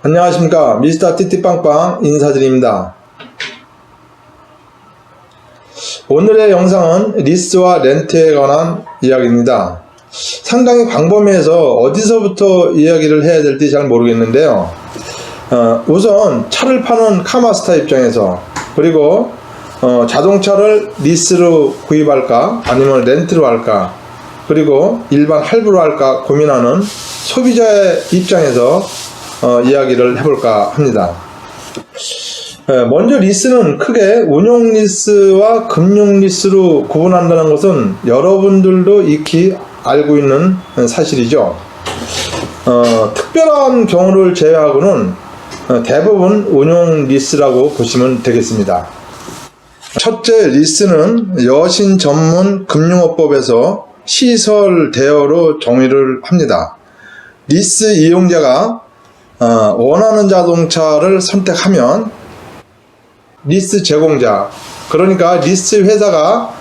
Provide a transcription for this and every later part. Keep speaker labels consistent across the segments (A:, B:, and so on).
A: 안녕하십니까, 미스터 띠띠빵빵 인사드립니다. 오늘의 영상은 리스와 렌트에 관한 이야기입니다. 상당히 광범위해서 어디서부터 이야기를 해야 될지 잘 모르겠는데요. 우선 차를 파는 카마스터 입장에서, 그리고 자동차를 리스로 구입할까 아니면 렌트로 할까, 그리고 일반 할부로 할까 고민하는 소비자의 입장에서 이야기를 해볼까 합니다. 먼저 리스는 크게 운용 리스와 금융 리스로 구분한다는 것은 여러분들도 익히 알고 있는 사실이죠. 특별한 경우를 제외하고는 대부분 운용 리스라고 보시면 되겠습니다. 첫째, 리스는 여신 전문 금융업법에서 시설 대여로 정의를 합니다. 리스 이용자가 원하는 자동차를 선택하면 리스 제공자, 그러니까 리스 회사가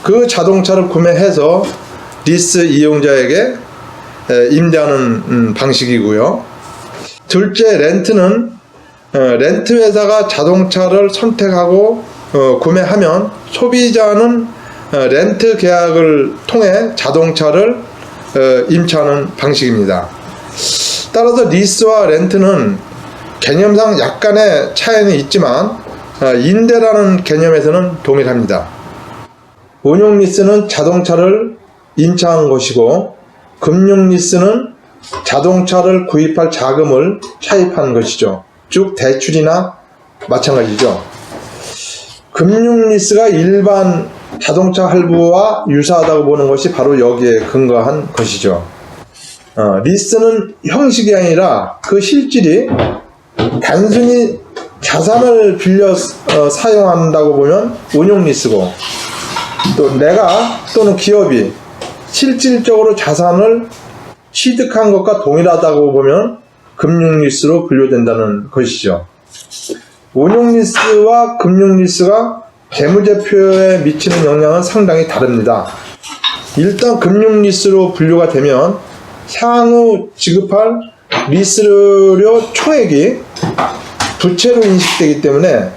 A: 그 자동차를 구매해서 리스 이용자에게 임대하는 방식이고요. 둘째, 렌트는 렌트 회사가 자동차를 선택하고 구매하면 소비자는 렌트 계약을 통해 자동차를 임차하는 방식입니다. 따라서 리스와 렌트는 개념상 약간의 차이는 있지만 임대라는 개념에서는 동일합니다. 운용 리스는 자동차를 임차한 것이고, 금융 리스는 자동차를 구입할 자금을 차입한 것이죠. 즉 대출이나 마찬가지죠. 금융 리스가 일반 자동차 할부와 유사하다고 보는 것이 바로 여기에 근거한 것이죠. 리스는 형식이 아니라 그 실질이 단순히 자산을 빌려 사용한다고 보면 운용 리스고, 또 내가 또는 기업이 실질적으로 자산을 취득한 것과 동일하다고 보면 금융 리스로 분류된다는 것이죠. 운용 리스와 금융 리스가 재무제표에 미치는 영향은 상당히 다릅니다. 일단 금융 리스로 분류가 되면 향후 지급할 리스료 총액이 부채로 인식되기 때문에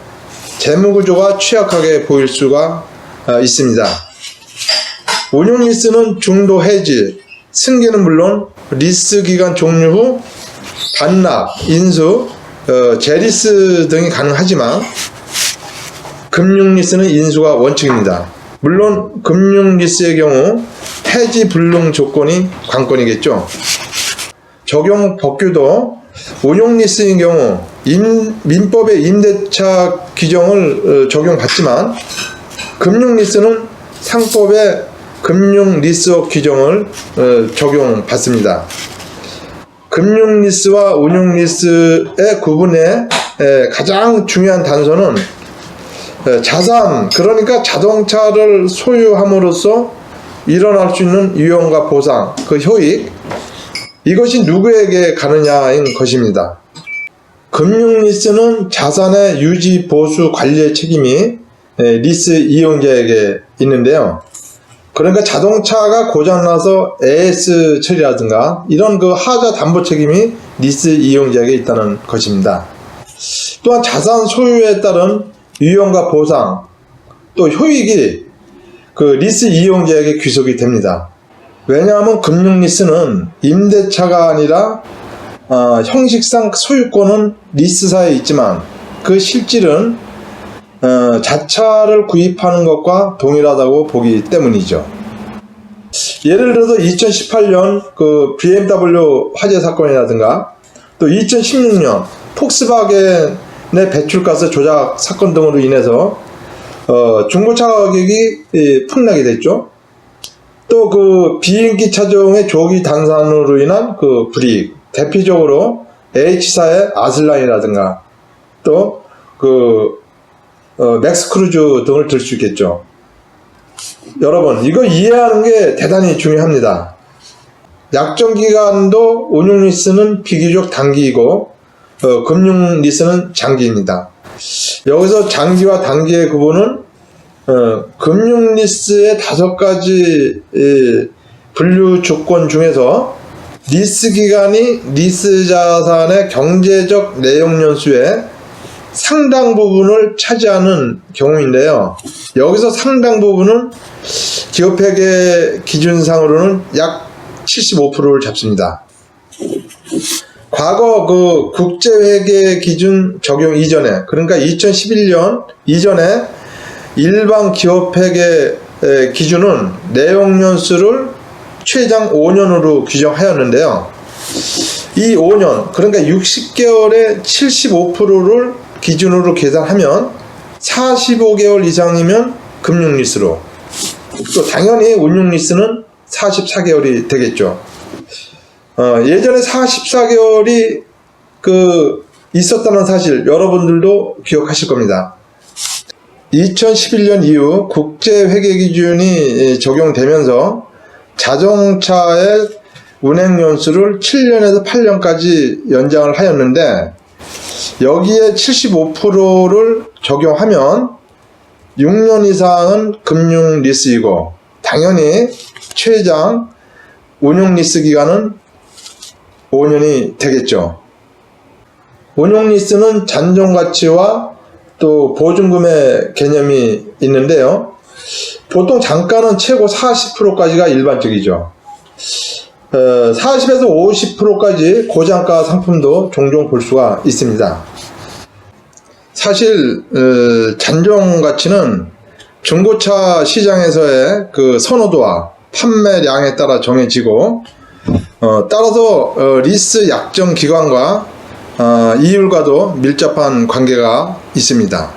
A: 재무구조가 취약하게 보일 수가 있습니다. 운용 리스는 중도 해지, 승계는 물론 리스 기간 종료 후 반납, 인수, 재리스 등이 가능하지만 금융 리스는 인수가 원칙입니다. 물론 금융 리스의 경우 해지 불능 조건이 관건이겠죠. 적용 법규도 운용 리스인 경우 민법의 임대차 규정을 적용받지만, 금융 리스는 상법의 금융 리스업 규정을 적용받습니다. 금융 리스와 운용 리스의 구분의 가장 중요한 단서는 자산, 그러니까 자동차를 소유함으로써 일어날 수 있는 유형과 보상, 그 효익, 이것이 누구에게 가느냐인 것입니다. 금융 리스는 자산의 유지, 보수, 관리의 책임이 리스 이용자에게 있는데요. 그러니까 자동차가 고장나서 AS 처리라든가 이런 그 하자 담보 책임이 리스 이용자에게 있다는 것입니다. 또한 자산 소유에 따른 유형과 보상, 또 효익이 그 리스 이용자에게 귀속이 됩니다. 왜냐하면 금융 리스는 임대차가 아니라 형식상 소유권은 리스사에 있지만 그 실질은 자차를 구입하는 것과 동일하다고 보기 때문이죠. 예를 들어서 2018년 그 BMW 화재 사건이라든가, 또 2016년 폭스바겐의 배출가스 조작 사건 등으로 인해서 중고차 가격이 폭락이 됐죠. 또 그 비인기 차종의 조기 단산으로 인한 그 불이익, 대표적으로 H사의 아슬란이라든가 또 그 맥스크루즈 등을 들 수 있겠죠. 여러분, 이거 이해하는 게 대단히 중요합니다. 약정기간도 운용 리스는 비교적 단기이고 금융 리스는 장기입니다. 여기서 장기와 단기의 구분은 금융 리스의 5가지 분류 조건 중에서 리스 기간이 리스 자산의 경제적 내용 연수의 상당 부분을 차지하는 경우인데요. 여기서 상당 부분은 기업회계 기준상으로는 약 75%를 잡습니다. 과거 그 국제회계 기준 적용 이전에, 그러니까 2011년 이전에 일반 기업회계 기준은 내용 연수를 최장 5년으로 규정하였는데요. 이 5년, 그러니까 60개월의 75%를 기준으로 계산하면 45개월 이상이면 금융리스로, 또 당연히 운용리스는 44개월이 되겠죠. 예전에 44개월이 있었다는 사실 여러분들도 기억하실 겁니다. 2011년 이후 국제회계 기준이 적용되면서 자동차의 운행 연수를 7년에서 8년까지 연장을 하였는데, 여기에 75%를 적용하면 6년 이상은 금융 리스이고, 당연히 최장 운용 리스 기간은 5년이 되겠죠. 운용 리스는 잔존 가치와 또 보증금의 개념이 있는데요. 보통 잔가는 최고 40%까지가 일반적이죠. 40에서 50%까지 고잔가 상품도 종종 볼 수가 있습니다. 사실 잔존 가치는 중고차 시장에서의 그 선호도와 판매량에 따라 정해지고, 따라서 리스 약정 기간과 이율과도 밀접한 관계가 있습니다.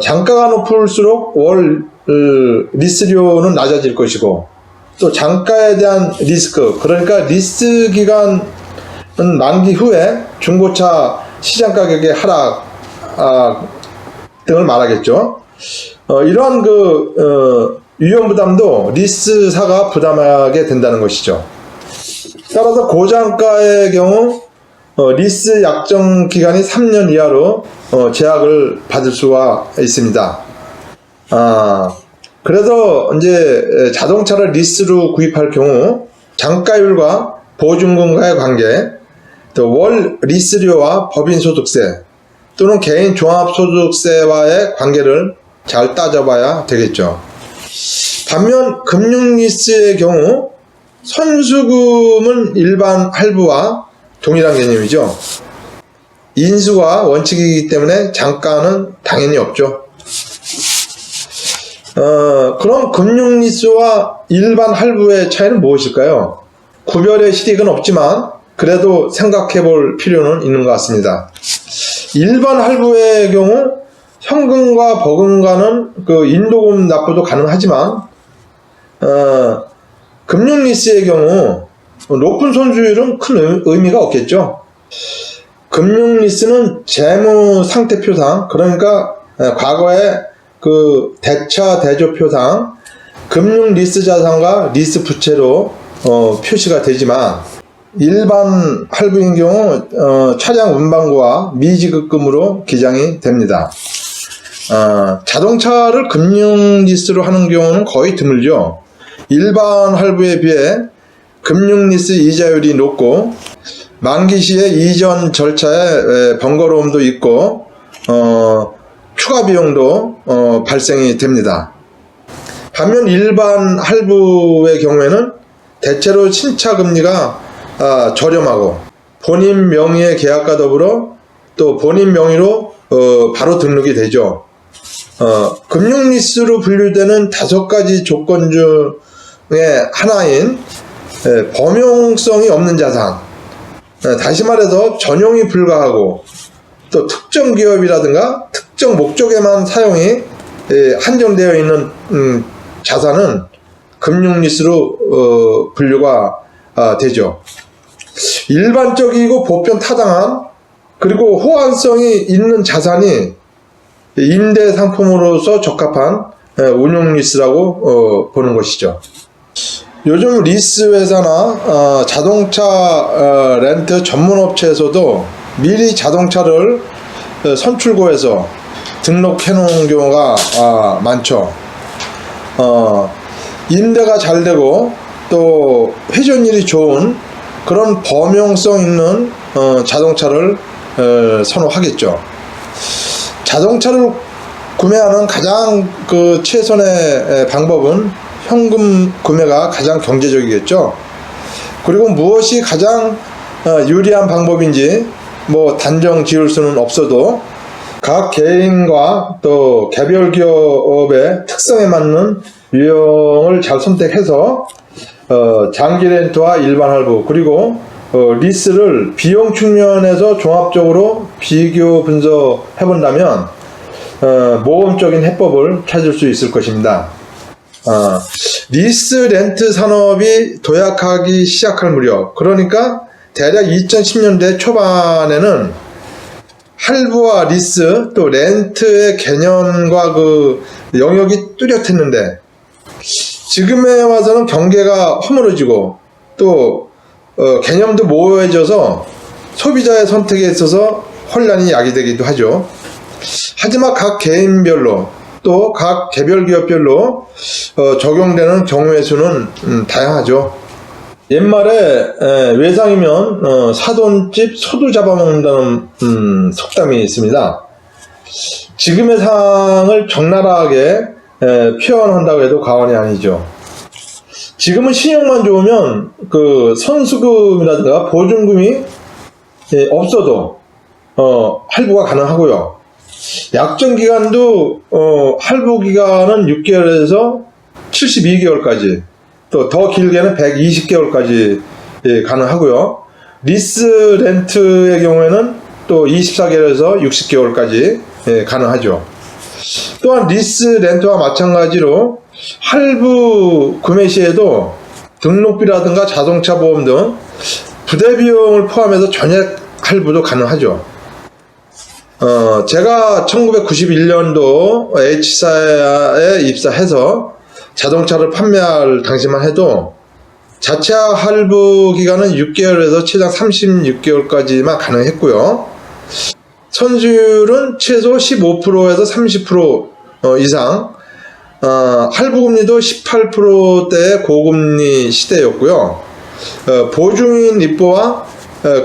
A: 잔가가 높을수록 월 리스료는 낮아질 것이고, 또 잔가에 대한 리스크, 그러니까 리스 기간 만기 후에 중고차 시장 가격의 하락 등을 말하겠죠. 이러한 위험 부담도 리스사가 부담하게 된다는 것이죠. 따라서 고잔가의 경우 리스 약정 기간이 3년 이하로 제약을 받을 수가 있습니다. 그래서 이제 자동차를 리스로 구입할 경우 잔가율과 보증금과의 관계, 또 월 리스료와 법인소득세 또는 개인 종합소득세와의 관계를 잘 따져봐야 되겠죠. 반면 금융리스의 경우 선수금은 일반 할부와 동일한 개념이죠. 인수가 원칙이기 때문에 잔가는 당연히 없죠. 그럼 금융리스와 일반 할부의 차이는 무엇일까요? 구별의 실익은 없지만 그래도 생각해 볼 필요는 있는 것 같습니다. 일반 할부의 경우 현금과 버금가는 인도금 납부도 가능하지만, 금융리스의 경우 높은 손주율은 큰 의미가 없겠죠. 금융리스는 재무상태표상, 그러니까 과거의 대차 대조표상 금융리스 자산과 리스 부채로 표시가 되지만, 일반 할부인 경우 차량 운반고와 미지급금으로 기장이 됩니다. 자동차를 금융리스로 하는 경우는 거의 드물죠. 일반 할부에 비해 금융리스 이자율이 높고 만기 시에 이전 절차에 번거로움도 있고 추가 비용도 발생이 됩니다. 반면 일반 할부의 경우에는 대체로 신차금리가 저렴하고 본인 명의의 계약과 더불어 또 본인 명의로 바로 등록이 되죠. 금융리스로 분류되는 5가지 조건 중에 하나인 범용성이 없는 자산, 다시 말해서 전용이 불가하고 또 특정 기업이라든가 특정 목적에만 사용이 한정되어 있는 자산은 금융리스로 분류가 되죠. 일반적이고 보편 타당한 그리고 호환성이 있는 자산이 임대 상품으로서 적합한 운용리스라고 보는 것이죠. 요즘 리스 회사나 자동차 렌트 전문업체에서도 미리 자동차를 선출고해서 등록해 놓은 경우가 많죠. 임대가 잘 되고 또 회전율이 좋은 그런 범용성 있는 자동차를 선호하겠죠. 자동차를 구매하는 가장 그 최선의 방법은 현금 구매가 가장 경제적이겠죠. 그리고 무엇이 가장 유리한 방법인지 뭐 단정 지을 수는 없어도 각 개인과 또 개별 기업의 특성에 맞는 유형을 잘 선택해서 장기 렌트와 일반 할부 그리고 리스를 비용 측면에서 종합적으로 비교 분석해 본다면 모험적인 해법을 찾을 수 있을 것입니다. 리스 렌트 산업이 도약하기 시작할 무렵, 그러니까 대략 2010년대 초반에는 할부와 리스 또 렌트의 개념과 그 영역이 뚜렷했는데 지금에 와서는 경계가 허물어지고 또 개념도 모호해져서 소비자의 선택에 있어서 혼란이 야기되기도 하죠. 하지만 각 개인별로 또 각 개별 기업별로 적용되는 경우의 수는 다양하죠. 옛말에 외상이면 사돈집 소도 잡아먹는다는 속담이 있습니다. 지금의 상황을 적나라하게 표현한다고 해도 과언이 아니죠. 지금은 신용만 좋으면 그 선수금이라든가 보증금이 없어도 할부가 가능하고요. 약정 기간도 할부 기간은 6개월에서 72개월까지 또 더 길게는 120개월까지 가능하고요. 리스 렌트의 경우에는 또 24개월에서 60개월까지 가능하죠. 또한 리스 렌트와 마찬가지로 할부 구매 시에도 등록비라든가 자동차 보험 등 부대 비용을 포함해서 전액 할부도 가능하죠. 제가 1991년도 H사에 입사해서 자동차를 판매할 당시만 해도 자체 할부 기간은 6개월에서 최장 36개월까지만 가능했고요. 선수율은 최소 15%에서 30% 이상, 할부금리도 18%대의 고금리 시대였고요. 보증인 입보와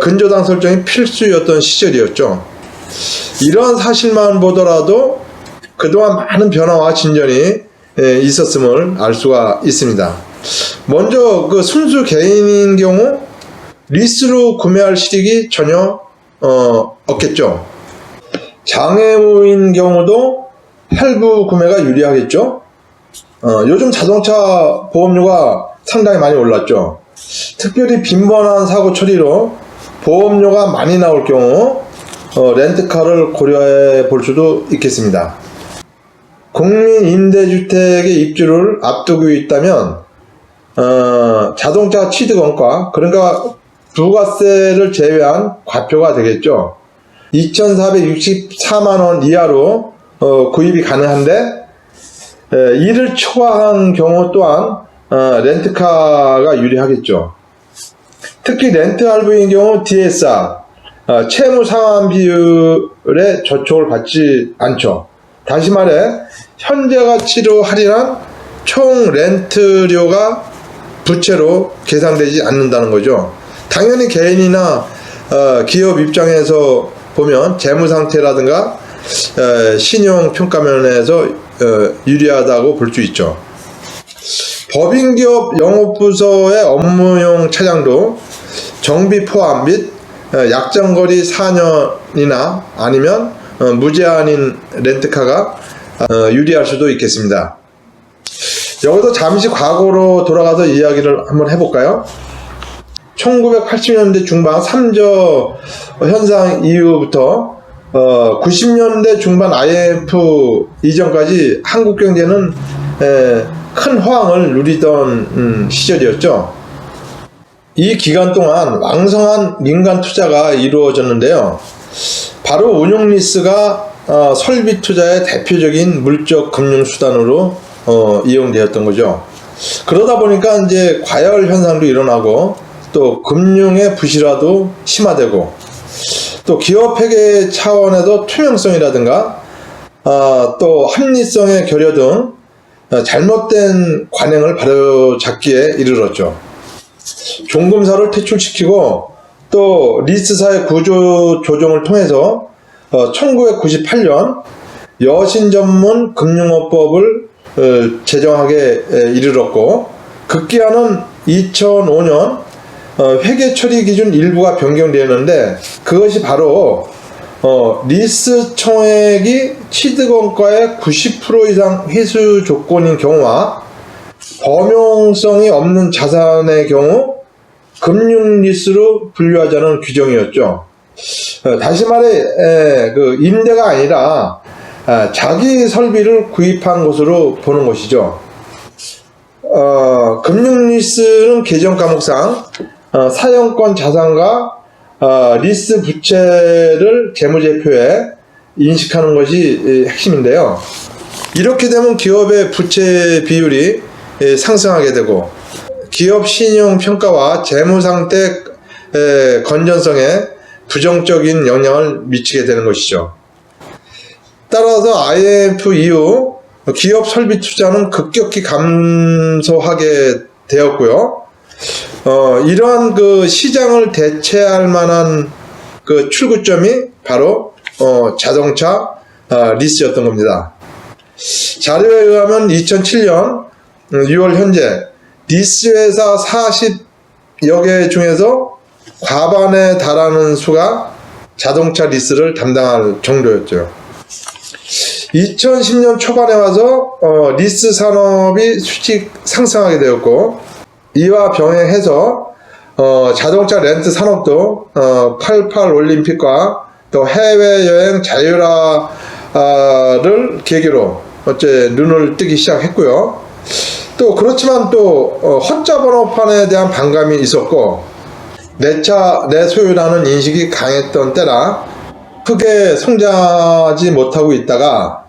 A: 근저당 설정이 필수였던 시절이었죠. 이러한 사실만 보더라도 그동안 많은 변화와 진전이 있었음을 알 수가 있습니다. 먼저 그 순수 개인인 경우 리스로 구매할 실익이 전혀 없겠죠. 장애우인 경우도 할부 구매가 유리하겠죠. 요즘 자동차 보험료가 상당히 많이 올랐죠. 특별히 빈번한 사고 처리로 보험료가 많이 나올 경우 렌트카를 고려해 볼 수도 있겠습니다. 국민임대주택의 입주를 앞두고 있다면 자동차 취득원가, 그러니까 부가세를 제외한 과표가 되겠죠. 2,464만원 이하로 구입이 가능한데 이를 초과한 경우 또한 렌트카가 유리하겠죠. 특히 렌트 할부인 경우 DSR, 채무 상환 비율에 저촉을 받지 않죠. 다시 말해 현재 가치로 할인한 총 렌트료가 부채로 계산되지 않는다는 거죠. 당연히 개인이나 기업 입장에서 보면 재무 상태라든가 신용 평가 면에서 유리하다고 볼 수 있죠. 법인기업 영업부서의 업무용 차량도 정비 포함 및 약정거리 4년이나 아니면 무제한인 렌트카가 유리할 수도 있겠습니다. 여기서 잠시 과거로 돌아가서 이야기를 한번 해볼까요? 1980년대 중반 3저 현상 이후부터 90년대 중반 IMF 이전까지 한국 경제는 큰 호황을 누리던 시절이었죠. 이 기간 동안 왕성한 민간 투자가 이루어졌는데요. 바로 운용리스가 설비 투자의 대표적인 물적 금융 수단으로 이용되었던 거죠. 그러다 보니까 이제 과열 현상도 일어나고 또 금융의 부실화도 심화되고 또 기업 회계 차원에서 투명성이라든가 또 합리성의 결여 등 잘못된 관행을 바로잡기에 이르렀죠. 종금사를 퇴출시키고 또 리스사의 구조 조정을 통해서 1998년 여신 전문 금융업법을 제정하게 이르렀고, 급기야는 2005년 회계 처리 기준 일부가 변경되었는데, 그것이 바로 리스 총액이 취득원가의 90% 이상 회수 조건인 경우와 범용성이 없는 자산의 경우 금융 리스로 분류하자는 규정이었죠. 다시 말해 그 임대가 아니라 자기 설비를 구입한 것으로 보는 것이죠. 금융 리스는 개정 과목상 사용권 자산과 리스 부채를 재무제표에 인식하는 것이 핵심인데요. 이렇게 되면 기업의 부채 비율이 상승하게 되고 기업 신용 평가와 재무 상태 건전성에 부정적인 영향을 미치게 되는 것이죠. 따라서 IMF 이후 기업 설비 투자는 급격히 감소하게 되었고요. 이러한 그 시장을 대체할 만한 그 출구점이 바로 자동차 리스였던 겁니다. 자료에 의하면 2007년 6월 현재 리스 회사 40여 개 중에서 과반에 달하는 수가 자동차 리스를 담당할 정도였죠. 2010년 초반에 와서 리스 산업이 수직 상승하게 되었고, 이와 병행해서 자동차 렌트 산업도 88 올림픽과 또 해외여행 자율화를 계기로 어째 눈을 뜨기 시작했고요. 또 그렇지만 또 헛자 번호판에 대한 반감이 있었고, 내 차 내 소유라는 인식이 강했던 때라 크게 성장하지 못하고 있다가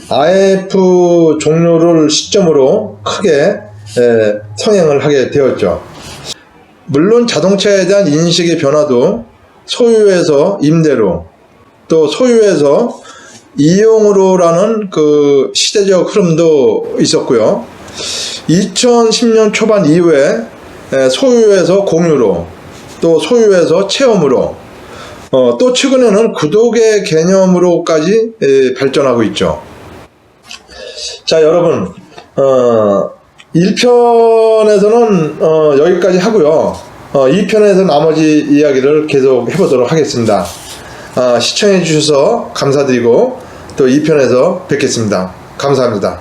A: IMF 종료를 시점으로 크게 성행을 하게 되었죠. 물론 자동차에 대한 인식의 변화도 소유에서 임대로, 또 소유에서 이용으로라는 그 시대적 흐름도 있었고요. 2010년 초반 이후에 소유에서 공유로, 또 소유에서 체험으로, 또 최근에는 구독의 개념으로까지 발전하고 있죠. 자, 여러분, 1편에서는 여기까지 하고요. 2편에서 나머지 이야기를 계속 해보도록 하겠습니다. 시청해 주셔서 감사드리고 또 2편에서 뵙겠습니다. 감사합니다.